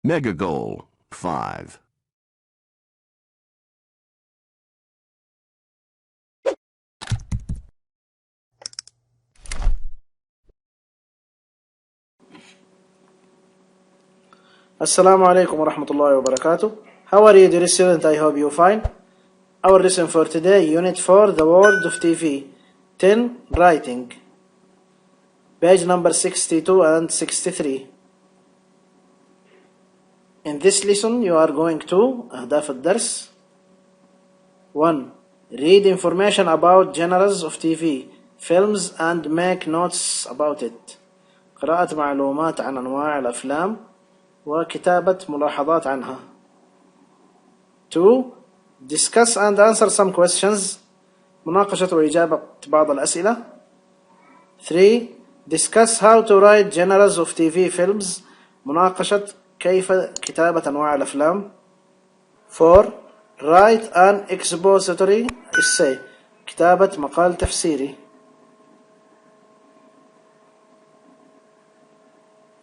Mega goal 5. Assalamu alaikum wa rahmatullahi wa barakatuh. How are you, dear student? I hope you're fine. Our lesson for today, Unit 4, The World of TV. 10, Writing. Page number 62 and 63. In this lesson, you are going to أهداف الدرس. 1. Read information about genres of TV, films and make notes about it. قراءة معلومات عن أنواع الأفلام وكتابة ملاحظات عنها. 2. Discuss and answer some questions. مناقشة وإجابة بعض الأسئلة. 3. Discuss how to write genres of TV films. مناقشة كيف كتابة أنواع الأفلام. 4. Write an expository essay. كتابة مقال تفسيري.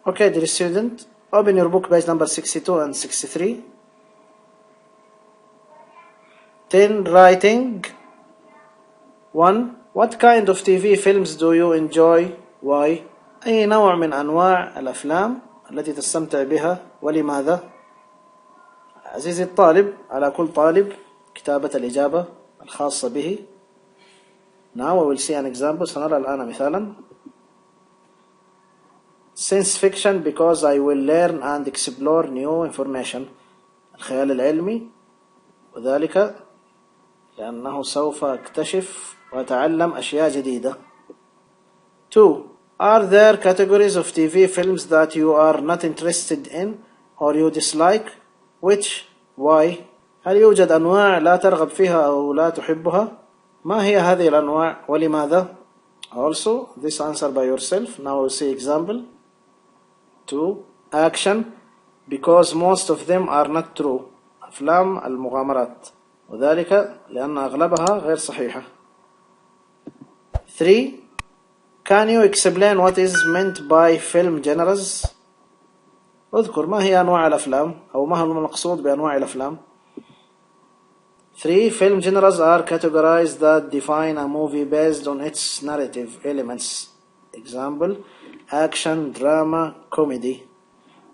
Okay, dear student, open your book, page number 62 and 63. 10. Writing. 1. What kind of TV films do you enjoy? Why? أي نوع من أنواع الأفلام التي تستمتع بها ولماذا؟ عزيزي الطالب، على كل طالب كتابة الإجابة الخاصة به. Now we will see an example. سنرى الآن مثالا. Science fiction because I will learn and explore new information. الخيال العلمي، وذلك لأنه سوف أكتشف وأتعلم أشياء جديدة. 2. Are there categories of TV films that you are not interested in or you dislike? Which? Why? هل يوجد أنواع لا ترغب فيها أو لا تحبها؟ ما هي هذه الأنواع ولماذا؟ Also, this answer by yourself. Now we'll see example. 2. Action because most of them are not true. أفلام المغامرات، وذلك لأن أغلبها غير صحيحة. 3. Can you explain what is meant by film genres? اذكر ما هي أنواع الأفلام أو ما هو المقصود بأنواع الأفلام. 3. Film genres are categories that define a movie based on its narrative elements. Example: action, drama, comedy.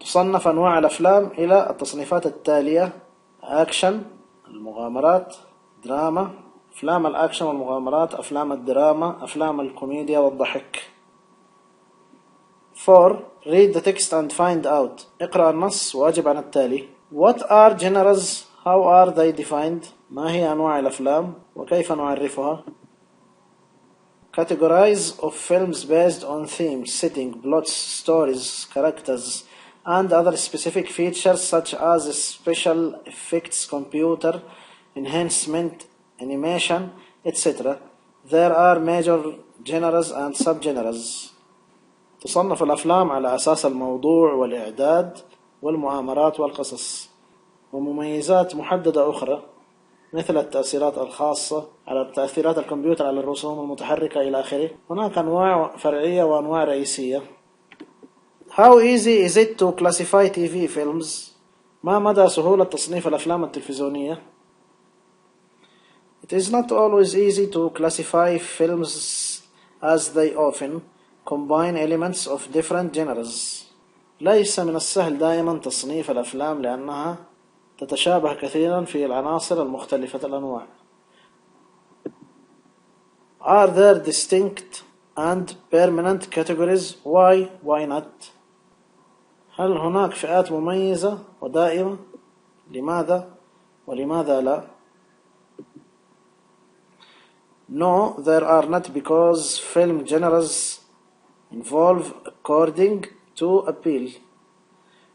تصنف أنواع الأفلام إلى التصنيفات التالية: action المغامرات، دراما أفلام الأكشن والمغامرات، أفلام الدراما، أفلام الكوميديا والضحك. 4. Read the text and find out. اقرأ النص واجب عن التالي. What are genres? How are they defined? ما هي أنواع الأفلام وكيف نعرفها؟ Categorize of films based on themes, setting, plots, stories, characters, and other specific features such as special effects, computer enhancement, animation, etc. There are major genres and subgenres. تصنف الأفلام على أساس الموضوع والإعداد والمؤامرات والقصص، ومميزات محددة أخرى مثل التأثيرات الخاصة على تأثيرات الكمبيوتر على الرسوم المتحركة إلى آخره. هناك أنواع فرعية وأنواع رئيسية. How easy is it to classify TV films? ما مدى سهولة تصنيف الأفلام التلفزيونية؟ It is not always easy to classify films as they often combine elements of different genres. ليس من السهل دائما تصنيف الأفلام لأنها تتشابه كثيرا في العناصر المختلفة الأنواع. Are there distinct and permanent categories? Why? Why not? هل هناك فئات مميزة ودائمة؟ لماذا؟ ولماذا لا؟ No, there are not, because film genres involve according to appeal.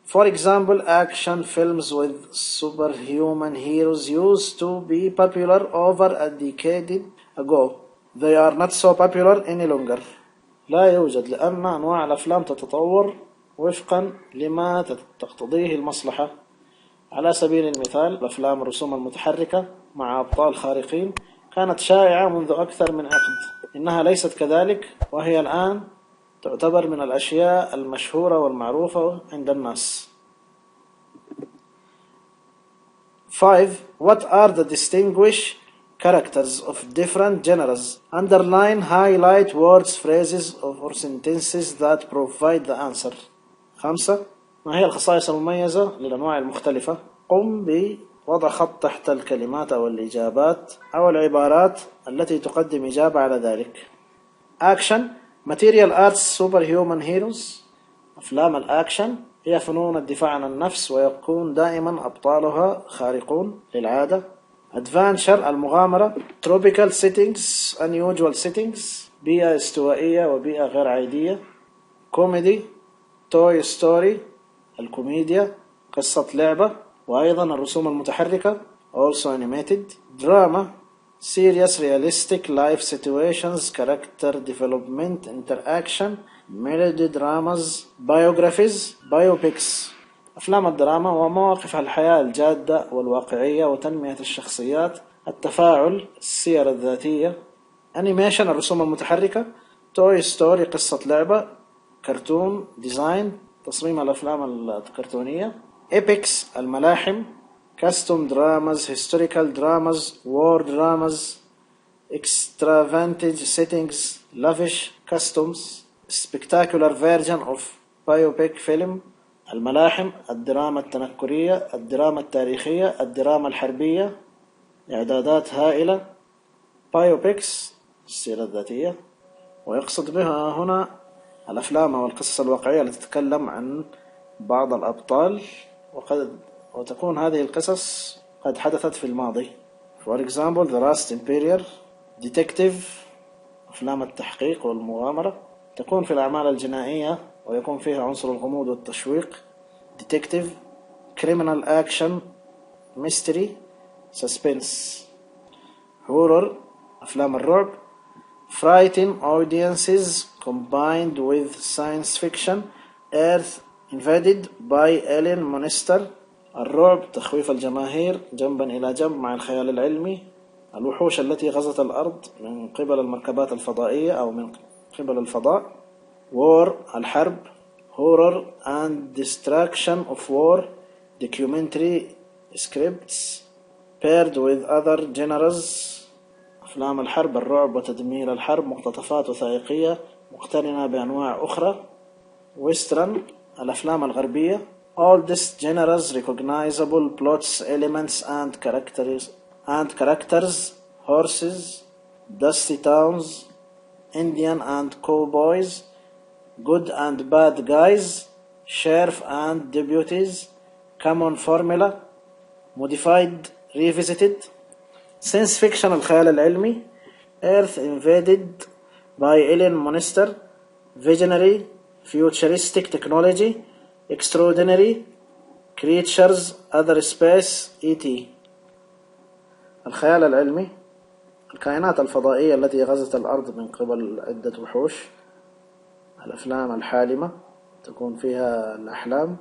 For example, action films with superhuman heroes used to be popular over a decade ago. They are not so popular any longer. لا يوجد، لأن أنواع الأفلام تتطور وفقا لما تقتضيه المصلحة. على سبيل المثال، أفلام الرسوم المتحركة مع أبطال خارقين كانت شائعة منذ أكثر من عقد. إنها ليست كذلك، وهي الآن تعتبر من الأشياء المشهورة والمعروفة عند الناس. 5. What are the distinguished characters of different genres? Underline, highlight words, phrases or sentences that provide the answer. 5. ما هي الخصائص المميزة للأنواع المختلفة؟ قم بوضع خط تحت الكلمات أو الإجابات أو العبارات التي تقدم إجابة على ذلك. Action. Material arts superhuman heroes. أفلام الأكشن هي فنون الدفاع عن النفس ويكون دائما أبطالها خارقون للعادة. Adventure المغامرة. Tropical settings unusual settings بيئة استوائية وبيئة غير عادية. Comedy Toy Story الكوميديا قصة لعبة وأيضا الرسوم المتحركة also animated. Drama serious realistic life situations character development interaction melody dramas biographies biopics. أفلام الدراما ومواقف الحياة الجادة والواقعية وتنمية الشخصيات التفاعل السير الذاتية. أنيميشن الرسوم المتحركة. توي ستوري قصة لعبة. كرتون ديزاين تصميم الأفلام الكرتونية. إيبكس الملاحم. كاستوم درامز هيستوريكال درامز وور درامز extravagant settings lavish costumes spectacular version of biopic film. الملاحم الدراما التنكرية الدراما التاريخية الدراما الحربية إعدادات هائلة. biopics السيرة الذاتية ويقصد بها هنا الأفلام والقصص الواقعية التي تتكلم عن بعض الأبطال وتكون هذه القصص قد حدثت في الماضي. For example The Last Emperor. Detective أفلام التحقيق والمغامرة تكون في الأعمال الجنائية ويكون فيها عنصر الغموض والتشويق. Detective Criminal Action Mystery Suspense. Horror أفلام الرعب. Frighten audiences combined with science fiction. Earth Invaded by Alien Monster الرعب تخويف الجماهير جنبا إلى جنب مع الخيال العلمي. الوحوش التي غزت الأرض من قبل المركبات الفضائية أو من قبل الفضاء. War الحرب. Horror and Destruction of War Documentary Scripts paired with other genres. أفلام الحرب الرعب وتدمير الحرب مقتطفات وثائقية مقترنة بأنواع أخرى. Western الأفلام الغربية. All these genres recognizable plots elements and characters horses dusty towns Indian and cowboys good and bad guys sheriff and deputies common formula modified revisited. Science fiction الخيال العلمي. Earth invaded by alien monster visionary futuristic technology extraordinary creatures other space E.T. الخيال العلمي الكائنات الفضائية التي غزت الأرض من قبل عدة وحوش. الأفلام الحالمة تكون فيها الأحلام.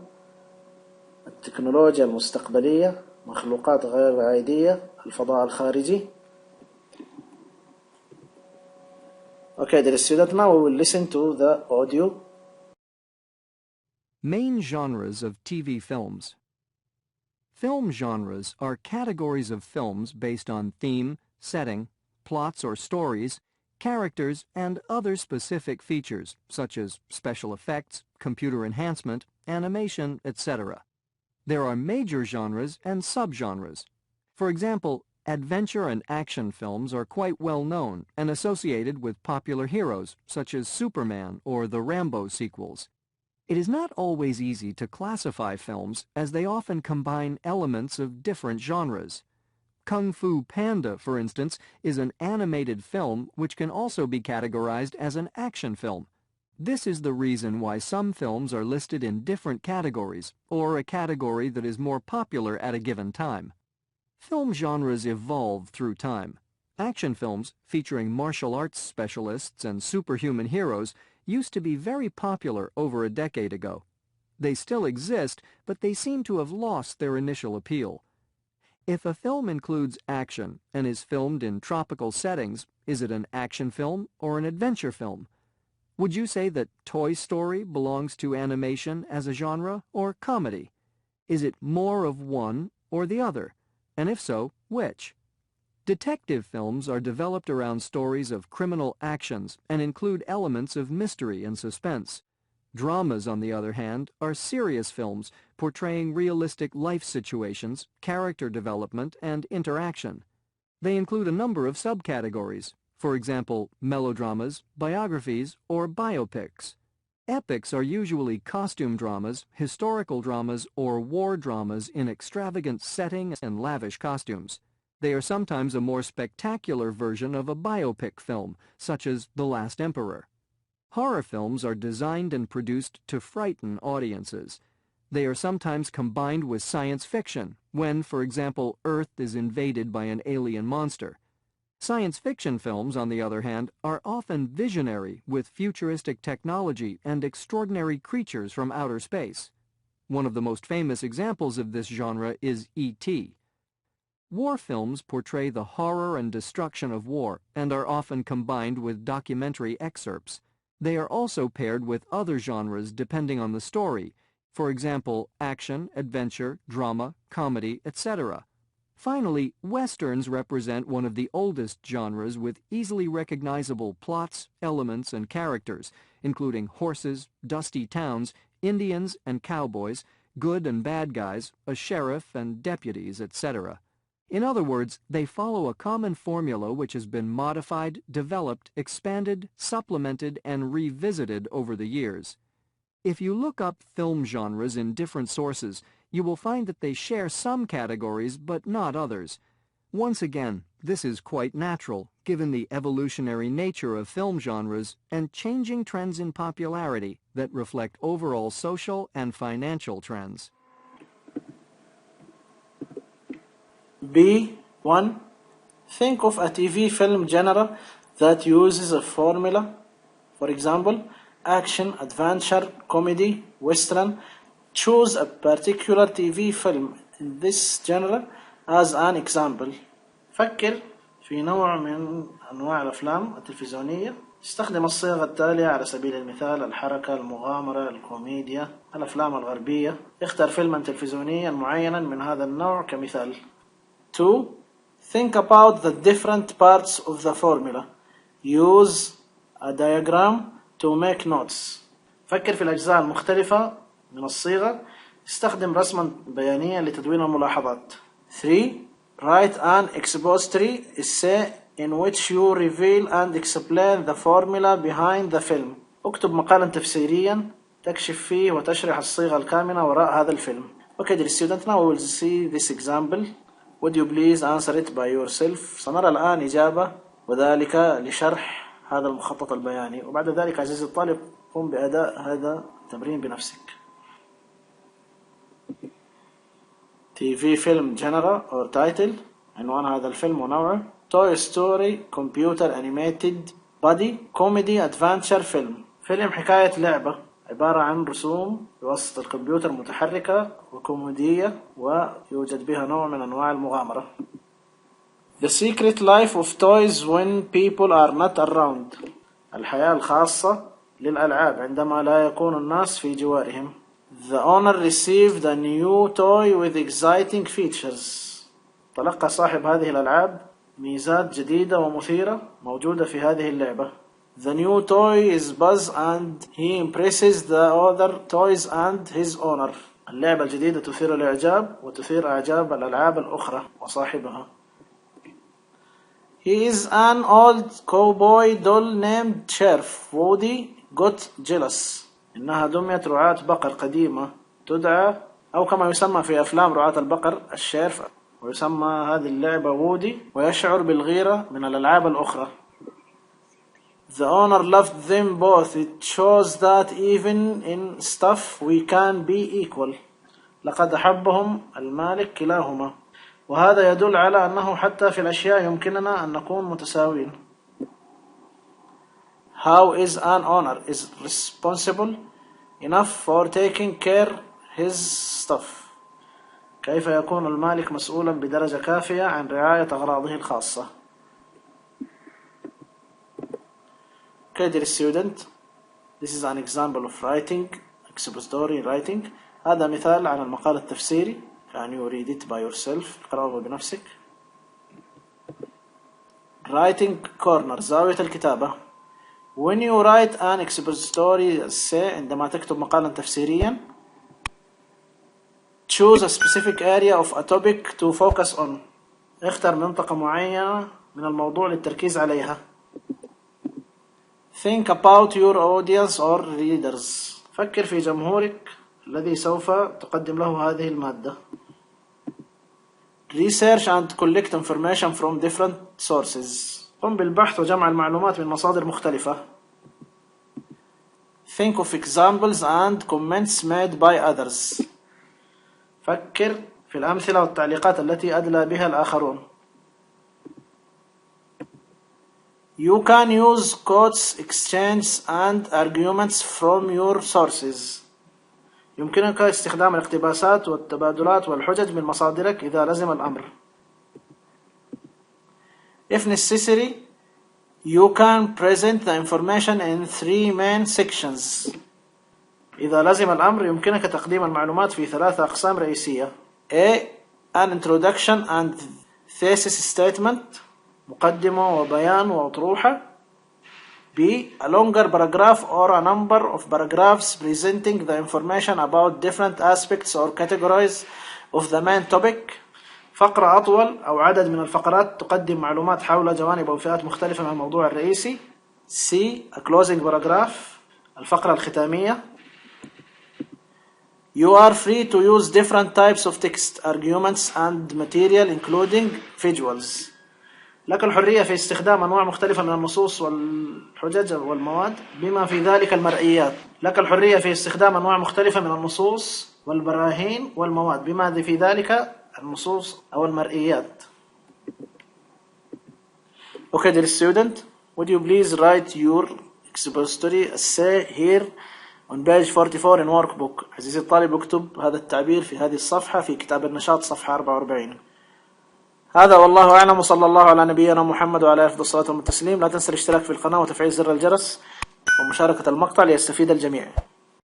التكنولوجيا المستقبلية مخلوقات غير عادية الفضاء الخارجي. Okay, dear students, now we will listen to the audio. Main genres of TV films. Film genres are categories of films based on theme, setting, plots or stories, characters, and other specific features, such as special effects, computer enhancement, animation, etc. There are major genres and subgenres. For example, adventure and action films are quite well known and associated with popular heroes, such as Superman or the Rambo sequels. It is not always easy to classify films, as they often combine elements of different genres. Kung Fu Panda, for instance, is an animated film which can also be categorized as an action film. This is the reason why some films are listed in different categories, or a category that is more popular at a given time. Film genres evolve through time. Action films, featuring martial arts specialists and superhuman heroes, used to be very popular over a decade ago. They still exist, but they seem to have lost their initial appeal. If a film includes action and is filmed in tropical settings, is it an action film or an adventure film? Would you say that Toy Story belongs to animation as a genre or comedy? Is it more of one or the other? and if so, which? Detective films are developed around stories of criminal actions and include elements of mystery and suspense. Dramas, on the other hand, are serious films portraying realistic life situations, character development, and interaction. They include a number of subcategories, for example, melodramas, biographies, or biopics. Epics are usually costume dramas, historical dramas, or war dramas in extravagant settings and lavish costumes. They are sometimes a more spectacular version of a biopic film, such as The Last Emperor. Horror films are designed and produced to frighten audiences. They are sometimes combined with science fiction, when, for example, Earth is invaded by an alien monster. Science fiction films, on the other hand, are often visionary with futuristic technology and extraordinary creatures from outer space. One of the most famous examples of this genre is E.T. War films portray the horror and destruction of war and are often combined with documentary excerpts. They are also paired with other genres depending on the story, for example, action, adventure, drama, comedy, etc. Finally, Westerns represent one of the oldest genres with easily recognizable plots, elements, and characters, including horses, dusty towns, Indians and cowboys, good and bad guys, a sheriff and deputies, etc. In other words, they follow a common formula which has been modified, developed, expanded, supplemented, and revisited over the years. If you look up film genres in different sources, you will find that they share some categories but not others. Once again, this is quite natural, given the evolutionary nature of film genres and changing trends in popularity that reflect overall social and financial trends. B1. Think of a TV film genre that uses a formula. For example, action, adventure, comedy, western. Choose a particular TV film in this genre as an example. فكر في نوع من أنواع الأفلام التلفزيونية. استخدم الصيغة التالية على سبيل المثال: الحركة، المغامرة، الكوميديا، الأفلام الغربية. اختر فيلما تلفزيونيا معينا من هذا النوع كمثال. 2. Think about the different parts of the formula. Use a diagram to make notes. فكر في الأجزاء المختلفة من الصيغة. استخدم رسما بيانيا لتدوين الملاحظات. 3. Write an expository essay in which you reveal and explain the formula behind the film. اكتب مقالا تفسيريا تكشف فيه وتشرح الصيغة الكامنة وراء هذا الفيلم. Okay, dear student, now we will see this example. Would you please answer it by yourself? سنرى الآن إجابة وذلك لشرح هذا المخطط البياني، وبعد ذلك عزيزي الطالب قم بأداء هذا التمرين بنفسك. TV film genre or title. عنوان هذا الفيلم ونوعه: Toy Story Computer Animated Body Comedy Adventure Film. فيلم حكاية لعبة عبارة عن رسوم بواسطة الكمبيوتر متحركة وكوميدية ويوجد بها نوع من أنواع المغامرة. The Secret Life of Toys When People Are Not Around. الحياة الخاصة للألعاب عندما لا يكون الناس في جوارهم. The owner received a new toy with exciting features. تلقى صاحب هذه الألعاب ميزات جديدة ومثيرة موجودة في هذه اللعبة. The new toy is Buzz and he impresses the other toys and his owner. اللعبة الجديدة تثير الإعجاب وتثير إعجاب الألعاب الأخرى وصاحبها. He is an old cowboy doll named Sheriff. Woody got jealous. إنها دمية رعاة بقر قديمة تدعى أو كما يسمى في أفلام رعاة البقر الشيرف، ويسمى هذه اللعبة وودي، ويشعر بالغيرة من الألعاب الأخرى. The owner loved them both. It shows that even in stuff we can be equal. لقد أحبهم المالك كلاهما، وهذا يدل على أنه حتى في الأشياء يمكننا أن نكون متساوين. How is an owner is responsible enough for taking care his stuff. كيف يكون المالك مسؤولا بدرجة كافية عن رعاية أغراضه الخاصة. Okay, dear student, this is an example of writing, expository writing. هذا مثال عن المقال التفسيري. Can you read it by yourself? اقرأه بنفسك. Writing corner زاوية الكتابة. When you write an expository essay عندما تكتب مقالا تفسيريا choose a specific area of a topic to focus on. اختر منطقة معينة من الموضوع للتركيز عليها. Think about your audience or readers. فكر في جمهورك الذي سوف تقدم له هذه المادة. Research and collect information from different sources. قم بالبحث وجمع المعلومات من مصادر مختلفة. Think of examples and comments made by others. فكر في الأمثلة والتعليقات التي أدلى بها الآخرون. You can use quotes, exchanges and arguments from your sources. يمكنك استخدام الاقتباسات والتبادلات والحجج من مصادرك إذا لزم الأمر. If necessary, you can present the information in 3 main sections. إذا لزم الأمر يمكنك تقديم المعلومات في 3 أقسام رئيسية. A. An introduction and thesis statement. مقدمة وبيان وأطروحة. B. A longer paragraph or a number of paragraphs presenting the information about different aspects or categories of the main topic. فقرة أطول أو عدد من الفقرات تقدم معلومات حول جوانب أو فئات مختلفة من الموضوع الرئيسي. C. A closing paragraph. الفقرة الختامية. You are free to use different types of text, arguments and material including visuals. لك الحرية في استخدام أنواع مختلفة من النصوص والحجج والمواد بما في ذلك المرئيات. لك الحرية في استخدام أنواع مختلفة من النصوص والبراهين والمواد بما في ذلك النصوص أو المرئيات. Okay, dear student, would you please write your expository essay here on page 44 in workbook. عزيزي الطالب اكتب هذا التعبير في هذه الصفحة في كتاب النشاط صفحة 44. هذا والله أعلم، وصلى الله على نبينا محمد وعلى آله الصلاة والتسليم. لا تنسى الاشتراك في القناة وتفعيل زر الجرس ومشاركة المقطع ليستفيد الجميع.